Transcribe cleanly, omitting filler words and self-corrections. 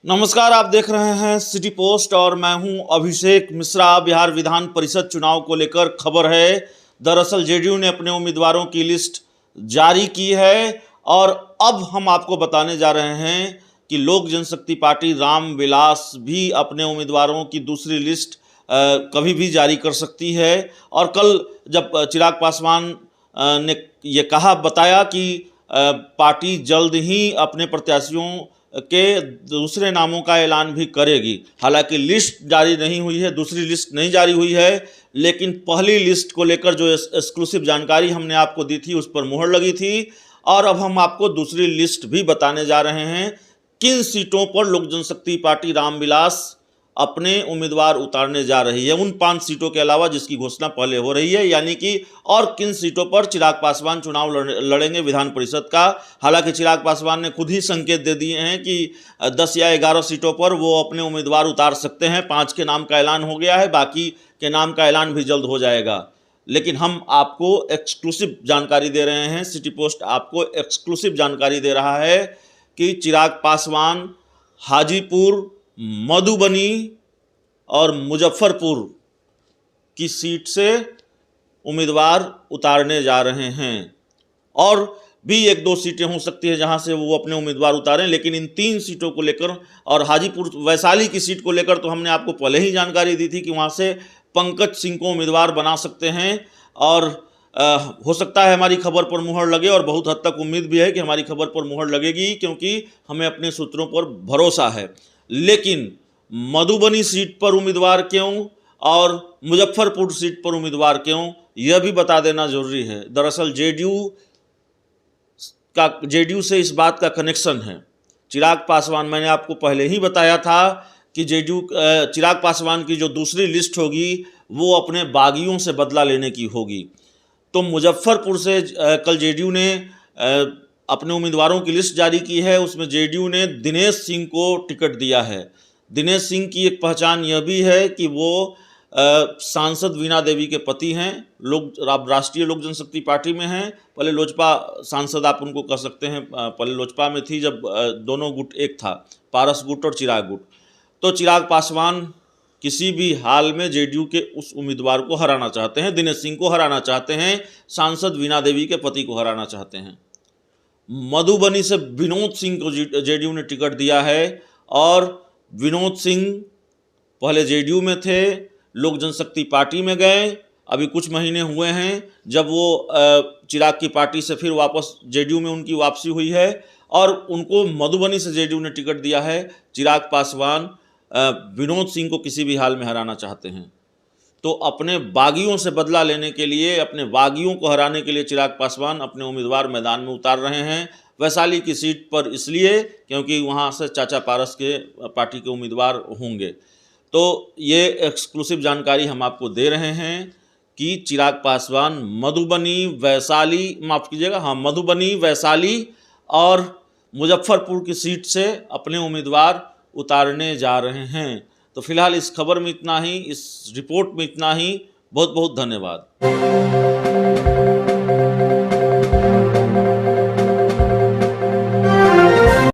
नमस्कार, आप देख रहे हैं सिटी पोस्ट और मैं हूं अभिषेक मिश्रा। बिहार विधान परिषद चुनाव को लेकर खबर है। दरअसल जेडीयू ने अपने उम्मीदवारों की लिस्ट जारी की है और अब हम आपको बताने जा रहे हैं कि लोक जनशक्ति पार्टी रामविलास भी अपने उम्मीदवारों की दूसरी लिस्ट कभी भी जारी कर सकती है। और कल जब चिराग पासवान ने ये बताया कि पार्टी जल्द ही अपने प्रत्याशियों के दूसरे नामों का ऐलान भी करेगी। हालांकि लिस्ट जारी नहीं हुई है, दूसरी लिस्ट नहीं जारी हुई है, लेकिन पहली लिस्ट को लेकर जो एक्सक्लूसिव जानकारी हमने आपको दी थी उस पर मुहर लगी थी। और अब हम आपको दूसरी लिस्ट भी बताने जा रहे हैं किन सीटों पर लोक जनशक्ति पार्टी रामविलास अपने उम्मीदवार उतारने जा रही है, उन 5 सीटों के अलावा जिसकी घोषणा पहले हो रही है, यानी कि और किन सीटों पर चिराग पासवान चुनाव लड़ेंगे विधान परिषद का। हालांकि चिराग पासवान ने खुद ही संकेत दे दिए हैं कि 10 या 11 सीटों पर वो अपने उम्मीदवार उतार सकते हैं। 5 के नाम का ऐलान हो गया है, बाकी के नाम का ऐलान भी जल्द हो जाएगा। लेकिन हम आपको एक्सक्लूसिव जानकारी दे रहे हैं, सिटी पोस्ट आपको एक्सक्लूसिव जानकारी दे रहा है कि चिराग पासवान हाजीपुर, मधुबनी और मुजफ्फरपुर की सीट से उम्मीदवार उतारने जा रहे हैं। और भी 1-2 सीटें हो सकती है जहां से वो अपने उम्मीदवार उतारें, लेकिन इन 3 सीटों को लेकर और हाजीपुर वैशाली की सीट को लेकर तो हमने आपको पहले ही जानकारी दी थी कि वहां से पंकज सिंह को उम्मीदवार बना सकते हैं। और हो सकता है हमारी खबर पर मुहर लगे, और बहुत हद तक उम्मीद भी है कि हमारी खबर पर मुहर लगेगी, क्योंकि हमें अपने सूत्रों पर भरोसा है। लेकिन मधुबनी सीट पर उम्मीदवार क्यों और मुजफ्फरपुर सीट पर उम्मीदवार क्यों, यह भी बता देना जरूरी है। दरअसल जेडीयू से इस बात का कनेक्शन है। चिराग पासवान, मैंने आपको पहले ही बताया था कि चिराग पासवान की जो दूसरी लिस्ट होगी वो अपने बागियों से बदला लेने की होगी। तो मुजफ्फरपुर से कल जेडीयू ने अपने उम्मीदवारों की लिस्ट जारी की है। उसमें जेडीयू ने दिनेश सिंह को टिकट दिया है। दिनेश सिंह की एक पहचान यह भी है कि वो सांसद वीणा देवी के पति हैं, राष्ट्रीय लोक जनशक्ति पार्टी में हैं। पहले लोजपा सांसद आप उनको कह सकते हैं, पहले लोजपा में थी जब दोनों गुट एक था, पारस गुट और चिराग गुट। तो चिराग पासवान किसी भी हाल में जेडीयू के उस उम्मीदवार को हराना चाहते हैं, दिनेश सिंह को हराना चाहते हैं, सांसद वीणा देवी के पति को हराना चाहते हैं। मधुबनी से विनोद सिंह को जेडीयू ने टिकट दिया है, और विनोद सिंह पहले जेडीयू में थे, लोक जनशक्ति पार्टी में गए, अभी कुछ महीने हुए हैं जब वो चिराग की पार्टी से फिर वापस जेडीयू में उनकी वापसी हुई है, और उनको मधुबनी से जेडीयू ने टिकट दिया है। चिराग पासवान विनोद सिंह को किसी भी हाल में हराना चाहते हैं। तो अपने बागियों से बदला लेने के लिए, अपने बागियों को हराने के लिए चिराग पासवान अपने उम्मीदवार मैदान में उतार रहे हैं। वैशाली की सीट पर इसलिए क्योंकि वहां से चाचा पारस के पार्टी के उम्मीदवार होंगे। तो ये एक्सक्लूसिव जानकारी हम आपको दे रहे हैं कि चिराग पासवान मधुबनी, वैशाली, माफ़ कीजिएगा, हाँ, मधुबनी, वैशाली और मुजफ्फरपुर की सीट से अपने उम्मीदवार उतारने जा रहे हैं। तो फिलहाल इस खबर में इतना ही, इस रिपोर्ट में इतना ही। बहुत बहुत धन्यवाद।